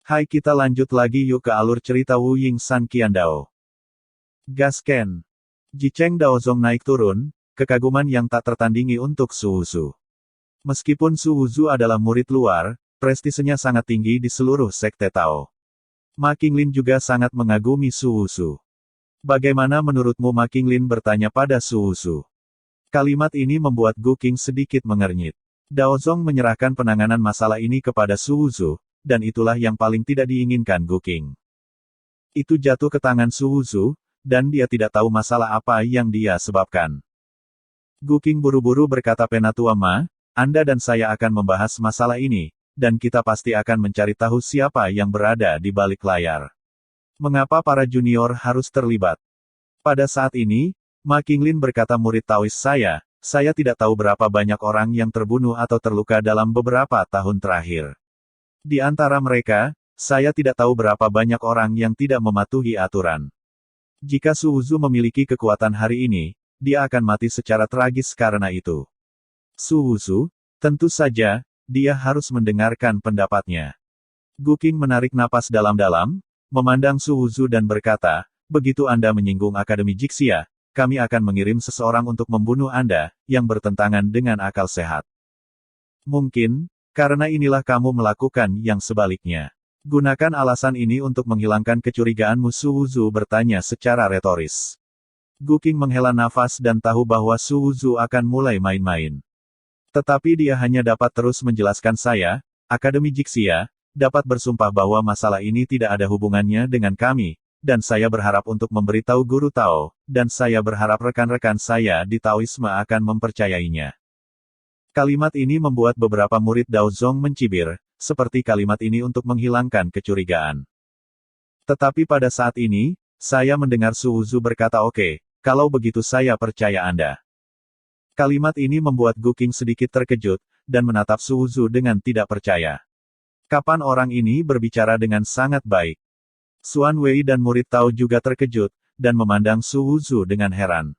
Hai, kita lanjut lagi yuk ke alur cerita Wu Ying San Qiandao. Gasken. Jicheng Daozong naik turun, kekaguman yang tak tertandingi untuk Su Wuzu. Meskipun Su Wuzu adalah murid luar, prestisenya sangat tinggi di seluruh sekte Tao. Ma Qinglin juga sangat mengagumi Su Wuzu. Bagaimana menurutmu? Ma Qinglin bertanya pada Su Wuzu. Kalimat ini membuat Gu Qing sedikit mengernyit. Daozong menyerahkan penanganan masalah ini kepada Su Wuzu, dan itulah yang paling tidak diinginkan Gu Qing. Itu jatuh ke tangan Su Wuzu, dan dia tidak tahu masalah apa yang dia sebabkan. Gu Qing buru-buru berkata, Penatua Ma, Anda dan saya akan membahas masalah ini, dan kita pasti akan mencari tahu siapa yang berada di balik layar. Mengapa para junior harus terlibat? Pada saat ini, Ma Qinglin berkata, murid Taois saya tidak tahu berapa banyak orang yang terbunuh atau terluka dalam beberapa tahun terakhir. Di antara mereka, saya tidak tahu berapa banyak orang yang tidak mematuhi aturan. Jika Su Wuzu memiliki kekuatan hari ini, dia akan mati secara tragis karena itu. Su Wuzu, tentu saja, dia harus mendengarkan pendapatnya. Gu Qing menarik napas dalam-dalam, memandang Su Wuzu dan berkata, begitu Anda menyinggung Akademi Jixia, kami akan mengirim seseorang untuk membunuh Anda, yang bertentangan dengan akal sehat. Mungkin, karena inilah kamu melakukan yang sebaliknya. Gunakan alasan ini untuk menghilangkan kecurigaanmu. Su Wuzu bertanya secara retoris. Gu Qing menghela nafas dan tahu bahwa Su Wuzu akan mulai main-main. Tetapi dia hanya dapat terus menjelaskan, saya, Akademi Jixia, dapat bersumpah bahwa masalah ini tidak ada hubungannya dengan kami, dan saya berharap untuk memberitahu guru Tao, dan saya berharap rekan-rekan saya di Taoisme akan mempercayainya. Kalimat ini membuat beberapa murid Daozong mencibir, seperti kalimat ini untuk menghilangkan kecurigaan. Tetapi pada saat ini, saya mendengar Su Wuzu berkata, oke, kalau begitu saya percaya Anda. Kalimat ini membuat Gu Qing sedikit terkejut, dan menatap Su Wuzu dengan tidak percaya. Kapan orang ini berbicara dengan sangat baik? Xuan Wei dan murid Tao juga terkejut, dan memandang Su Wuzu dengan heran.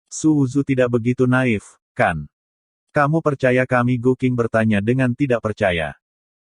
Su Wuzu tidak begitu naif, kan? Kamu percaya kami? Gu Qing bertanya dengan tidak percaya.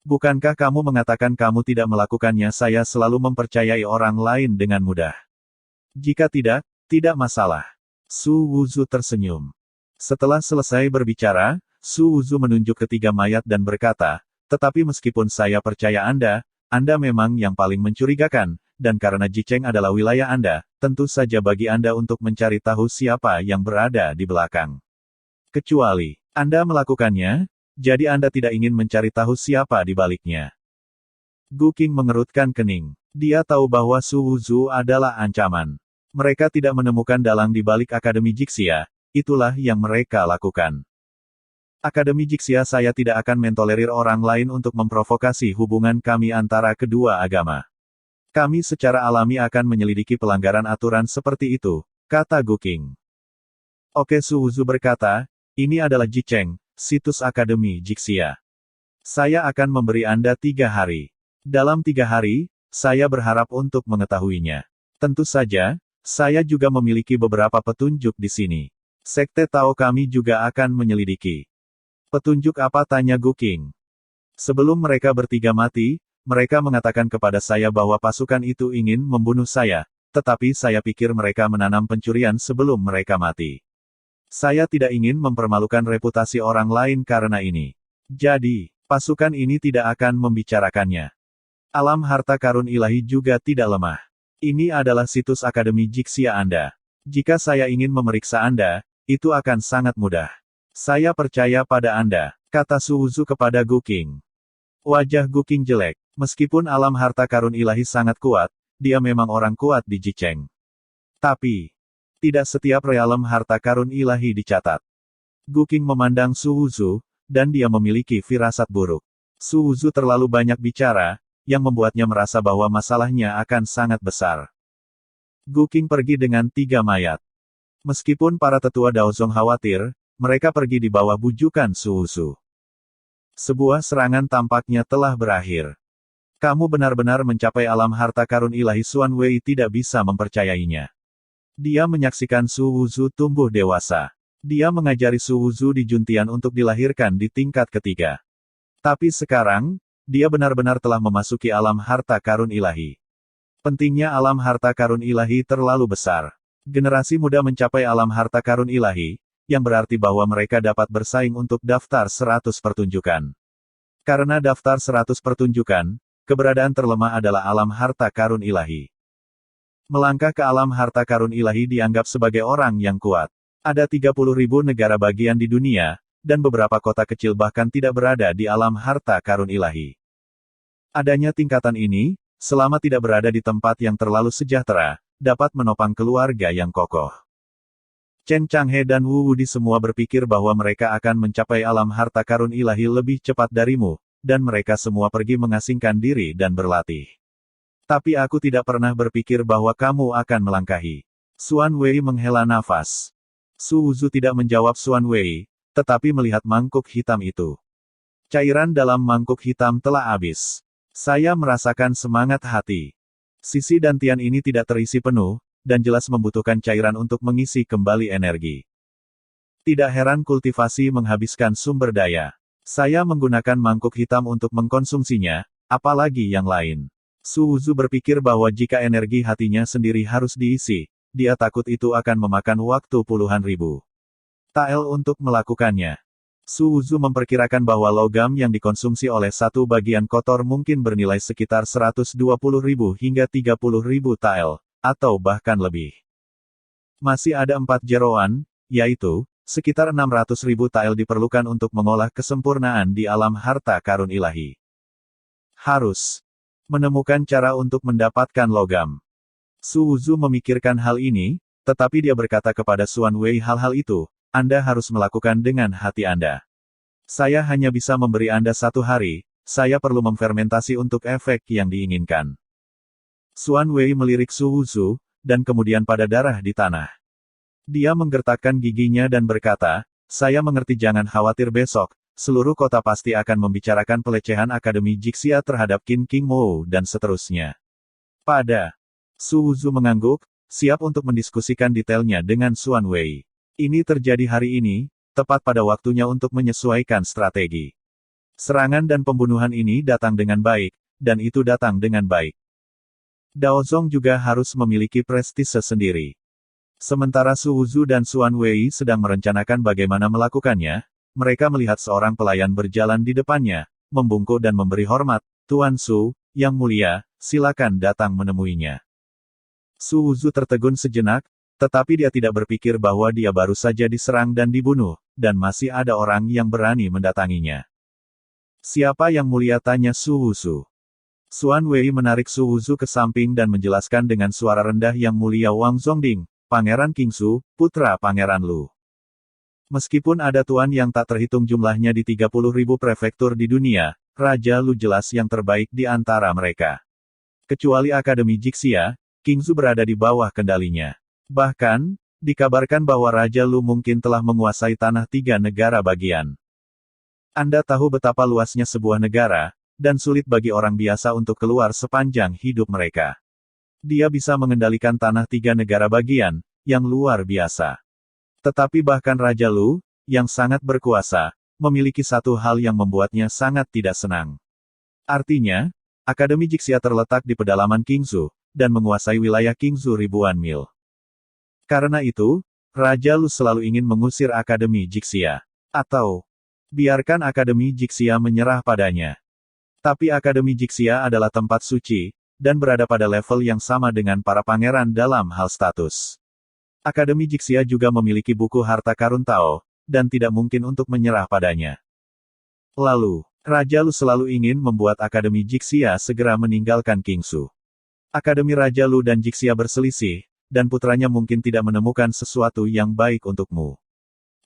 Bukankah kamu mengatakan kamu tidak melakukannya? Saya selalu mempercayai orang lain dengan mudah. Jika tidak, tidak masalah. Su Wuzu tersenyum. Setelah selesai berbicara, Su Wuzu menunjuk ketiga mayat dan berkata, tetapi meskipun saya percaya Anda memang yang paling mencurigakan, dan karena Jicheng adalah wilayah Anda, tentu saja bagi Anda untuk mencari tahu siapa yang berada di belakang. Kecuali Anda melakukannya, jadi Anda tidak ingin mencari tahu siapa di baliknya. Gu Qing mengerutkan kening. Dia tahu bahwa Su Wuzu adalah ancaman. Mereka tidak menemukan dalang di balik Akademi Jixia, itulah yang mereka lakukan. Akademi Jixia, saya tidak akan mentolerir orang lain untuk memprovokasi hubungan kami antara kedua agama. Kami secara alami akan menyelidiki pelanggaran aturan seperti itu, kata Gu Qing. Oke, Su Wuzu berkata, ini adalah Jicheng, situs Akademi Jixia. Saya akan memberi Anda 3 hari. Dalam 3 hari, saya berharap untuk mengetahuinya. Tentu saja, saya juga memiliki beberapa petunjuk di sini. Sekte Tao kami juga akan menyelidiki. Petunjuk apa? Tanya Gu Qing. Sebelum mereka bertiga mati, mereka mengatakan kepada saya bahwa pasukan itu ingin membunuh saya, tetapi saya pikir mereka menanam pencurian sebelum mereka mati. Saya tidak ingin mempermalukan reputasi orang lain karena ini. Jadi, pasukan ini tidak akan membicarakannya. Alam harta karun ilahi juga tidak lemah. Ini adalah situs Akademi Jixia Anda. Jika saya ingin memeriksa Anda, itu akan sangat mudah. Saya percaya pada Anda, kata Su Wuzu kepada Gu Qing. Wajah Gu Qing jelek. Meskipun alam harta karun ilahi sangat kuat, dia memang orang kuat di Jicheng. Tapi, tidak setiap realem harta karun ilahi dicatat. Gu Qing memandang Su Wuzu, dan dia memiliki firasat buruk. Su Wuzu terlalu banyak bicara, yang membuatnya merasa bahwa masalahnya akan sangat besar. Gu Qing pergi dengan 3 mayat. Meskipun para tetua Daozong khawatir, mereka pergi di bawah bujukan Su Wuzu. Sebuah serangan tampaknya telah berakhir. Kamu benar-benar mencapai alam harta karun ilahi. Xuan Wei tidak bisa mempercayainya. Dia menyaksikan Su Wuzu tumbuh dewasa. Dia mengajari Su Wuzu di Juntian untuk dilahirkan di tingkat ketiga. Tapi sekarang, dia benar-benar telah memasuki alam harta karun ilahi. Pentingnya alam harta karun ilahi terlalu besar. Generasi muda mencapai alam harta karun ilahi, yang berarti bahwa mereka dapat bersaing untuk daftar 100 pertunjukan. Karena daftar 100 pertunjukan, keberadaan terlemah adalah alam harta karun ilahi. Melangkah ke alam harta karun ilahi dianggap sebagai orang yang kuat. Ada 30.000 negara bagian di dunia, dan beberapa kota kecil bahkan tidak berada di alam harta karun ilahi. Adanya tingkatan ini, selama tidak berada di tempat yang terlalu sejahtera, dapat menopang keluarga yang kokoh. Chen Changhe dan Wu Wudi semua berpikir bahwa mereka akan mencapai alam harta karun ilahi lebih cepat darimu, dan mereka semua pergi mengasingkan diri dan berlatih. Tapi aku tidak pernah berpikir bahwa kamu akan melangkahi. Xuan Wei menghela nafas. Su Wuzu tidak menjawab Xuan Wei, tetapi melihat mangkuk hitam itu. Cairan dalam mangkuk hitam telah habis. Saya merasakan semangat hati. Sisi dantian ini tidak terisi penuh, dan jelas membutuhkan cairan untuk mengisi kembali energi. Tidak heran kultivasi menghabiskan sumber daya. Saya menggunakan mangkuk hitam untuk mengkonsumsinya, apalagi yang lain. Su Wuzu berpikir bahwa jika energi hatinya sendiri harus diisi, dia takut itu akan memakan waktu puluhan ribu tael untuk melakukannya. Su Wuzu memperkirakan bahwa logam yang dikonsumsi oleh satu bagian kotor mungkin bernilai sekitar 120.000 hingga 30.000 tael, atau bahkan lebih. Masih ada 4 jeroan, yaitu, sekitar 600.000 tael diperlukan untuk mengolah kesempurnaan di alam harta karun ilahi. Harus menemukan cara untuk mendapatkan logam. Su Wuzu memikirkan hal ini, tetapi dia berkata kepada Xuan Wei hal-hal itu, Anda harus melakukan dengan hati Anda. Saya hanya bisa memberi Anda 1 hari, saya perlu memfermentasi untuk efek yang diinginkan. Xuan Wei melirik Su Wuzu, dan kemudian pada darah di tanah. Dia menggertakkan giginya dan berkata, saya mengerti jangan khawatir besok, seluruh kota pasti akan membicarakan pelecehan Akademi Jixia terhadap Qin King Mou dan seterusnya. Pada Su Wuzu mengangguk, siap untuk mendiskusikan detailnya dengan Xuan Wei. Ini terjadi hari ini, tepat pada waktunya untuk menyesuaikan strategi. Serangan dan pembunuhan ini datang dengan baik, dan itu datang dengan baik. Daozong juga harus memiliki prestise sendiri. Sementara Su Wuzu dan Xuan Wei sedang merencanakan bagaimana melakukannya, mereka melihat seorang pelayan berjalan di depannya, membungkuk dan memberi hormat, Tuan Su, yang mulia, silakan datang menemuinya. Su Wuzu tertegun sejenak, tetapi dia tidak berpikir bahwa dia baru saja diserang dan dibunuh, dan masih ada orang yang berani mendatanginya. Siapa yang mulia, tanya Su Wuzu. Xuan Wei menarik Su Wuzu ke samping dan menjelaskan dengan suara rendah, yang mulia Wang Zongding, Pangeran Qingsu, putra Pangeran Lu. Meskipun ada tuan yang tak terhitung jumlahnya di 30.000 prefektur di dunia, Raja Lu jelas yang terbaik di antara mereka. Kecuali Akademi Jixia, Qingsu berada di bawah kendalinya. Bahkan, dikabarkan bahwa Raja Lu mungkin telah menguasai tanah 3 negara bagian. Anda tahu betapa luasnya sebuah negara, dan sulit bagi orang biasa untuk keluar sepanjang hidup mereka. Dia bisa mengendalikan tanah 3 negara bagian, yang luar biasa. Tetapi bahkan Raja Lu, yang sangat berkuasa, memiliki satu hal yang membuatnya sangat tidak senang. Artinya, Akademi Jixia terletak di pedalaman Qingsu, dan menguasai wilayah Qingsu ribuan mil. Karena itu, Raja Lu selalu ingin mengusir Akademi Jixia. Atau, biarkan Akademi Jixia menyerah padanya. Tapi Akademi Jixia adalah tempat suci, dan berada pada level yang sama dengan para pangeran dalam hal status. Akademi Jixia juga memiliki buku harta karun Tao, dan tidak mungkin untuk menyerah padanya. Lalu, Raja Lu selalu ingin membuat Akademi Jixia segera meninggalkan Qingsu. Akademi Raja Lu dan Jixia berselisih, dan putranya mungkin tidak menemukan sesuatu yang baik untukmu.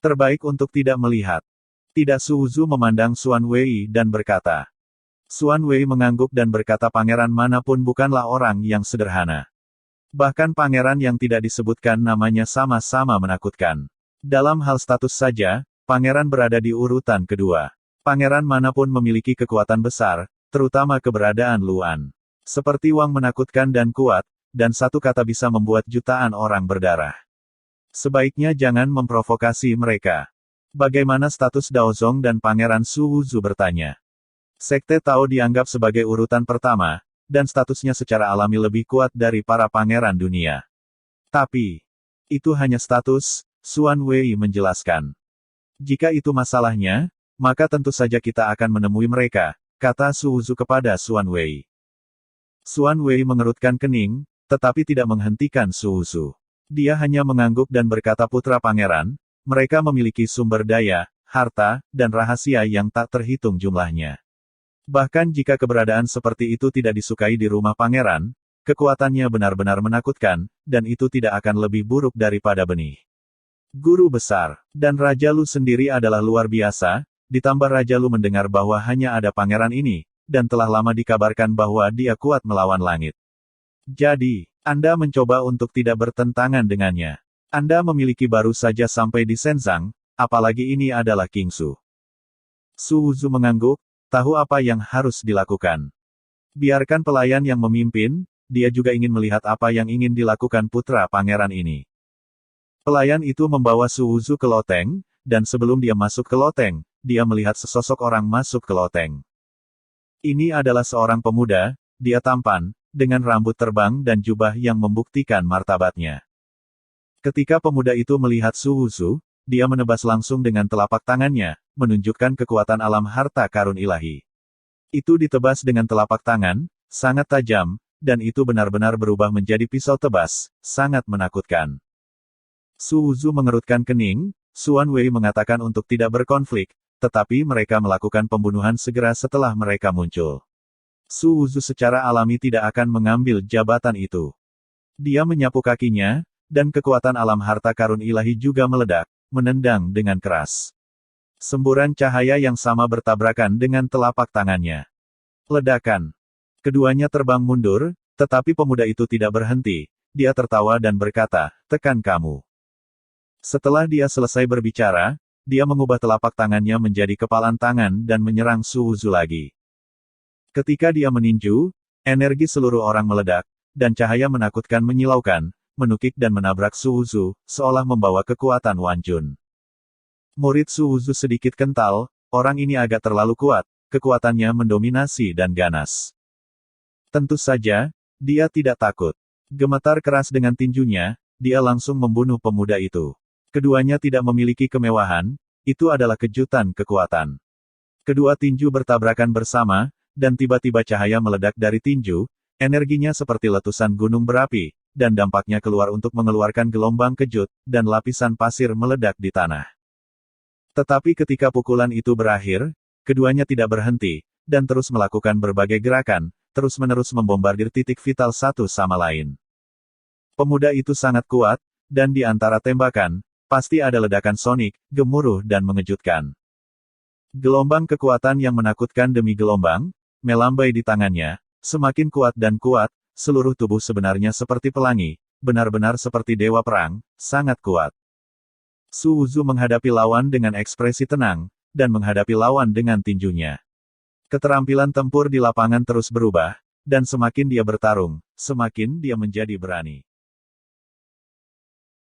Terbaik untuk tidak melihat. Tidak. Su Wuzu memandang Xuan Wei dan berkata. Xuan Wei mengangguk dan berkata, pangeran manapun bukanlah orang yang sederhana. Bahkan pangeran yang tidak disebutkan namanya sama-sama menakutkan. Dalam hal status saja, pangeran berada di urutan kedua. Pangeran manapun memiliki kekuatan besar, terutama keberadaan Luan. Seperti Wang menakutkan dan kuat, dan satu kata bisa membuat jutaan orang berdarah. Sebaiknya jangan memprovokasi mereka. Bagaimana status Daozong dan Pangeran Su Wuzu bertanya. Sekte Tao dianggap sebagai urutan pertama, dan statusnya secara alami lebih kuat dari para pangeran dunia. Tapi, itu hanya status, Xuan Wei menjelaskan. Jika itu masalahnya, maka tentu saja kita akan menemui mereka, kata Su Wuzu kepada Xuan Wei. Xuan Wei mengerutkan kening, tetapi tidak menghentikan Su Wuzu. Dia hanya mengangguk dan berkata, putra pangeran, mereka memiliki sumber daya, harta, dan rahasia yang tak terhitung jumlahnya. Bahkan jika keberadaan seperti itu tidak disukai di rumah pangeran, kekuatannya benar-benar menakutkan, dan itu tidak akan lebih buruk daripada benih. Guru besar, dan Raja Lu sendiri adalah luar biasa, ditambah Raja Lu mendengar bahwa hanya ada pangeran ini, dan telah lama dikabarkan bahwa dia kuat melawan langit. Jadi, Anda mencoba untuk tidak bertentangan dengannya. Anda memiliki baru saja sampai di Shenzang, apalagi ini adalah Kingsu. Su Wuzu mengangguk, tahu apa yang harus dilakukan. Biarkan pelayan yang memimpin, dia juga ingin melihat apa yang ingin dilakukan putra pangeran ini. Pelayan itu membawa Su Wuzu ke loteng, dan sebelum dia masuk ke loteng, dia melihat sesosok orang masuk ke loteng. Ini adalah seorang pemuda, dia tampan, dengan rambut terbang dan jubah yang membuktikan martabatnya. Ketika pemuda itu melihat Su Wuzu, dia menebas langsung dengan telapak tangannya, menunjukkan kekuatan alam harta karun ilahi. Itu ditebas dengan telapak tangan, sangat tajam, dan itu benar-benar berubah menjadi pisau tebas, sangat menakutkan. Su Wuzu mengerutkan kening, Xuan Wei mengatakan untuk tidak berkonflik, tetapi mereka melakukan pembunuhan segera setelah mereka muncul. Su Wuzu secara alami tidak akan mengambil jabatan itu. Dia menyapu kakinya, dan kekuatan alam harta karun ilahi juga meledak, menendang dengan keras. Semburan cahaya yang sama bertabrakan dengan telapak tangannya. Ledakan. Keduanya terbang mundur, tetapi pemuda itu tidak berhenti. Dia tertawa dan berkata, tekan kamu. Setelah dia selesai berbicara, dia mengubah telapak tangannya menjadi kepalan tangan dan menyerang Su Wuzu lagi. Ketika dia meninju, energi seluruh orang meledak, dan cahaya menakutkan menyilaukan, menukik dan menabrak Su Wuzu, seolah membawa kekuatan Wan Jun. Murid Su Wuzu sedikit kental, orang ini agak terlalu kuat, kekuatannya mendominasi dan ganas. Tentu saja, dia tidak takut. Gemetar keras dengan tinjunya, dia langsung membunuh pemuda itu. Keduanya tidak memiliki kemewahan, itu adalah kejutan kekuatan. Kedua tinju bertabrakan bersama, dan tiba-tiba cahaya meledak dari tinju, energinya seperti letusan gunung berapi, dan dampaknya keluar untuk mengeluarkan gelombang kejut, dan lapisan pasir meledak di tanah. Tetapi ketika pukulan itu berakhir, keduanya tidak berhenti, dan terus melakukan berbagai gerakan, terus-menerus membombardir titik vital satu sama lain. Pemuda itu sangat kuat, dan di antara tembakan, pasti ada ledakan sonik, gemuruh dan mengejutkan. Gelombang kekuatan yang menakutkan demi gelombang, melambai di tangannya, semakin kuat dan kuat, seluruh tubuh sebenarnya seperti pelangi, benar-benar seperti dewa perang, sangat kuat. Su Wuzu menghadapi lawan dengan ekspresi tenang, dan menghadapi lawan dengan tinjunya. Keterampilan tempur di lapangan terus berubah, dan semakin dia bertarung, semakin dia menjadi berani.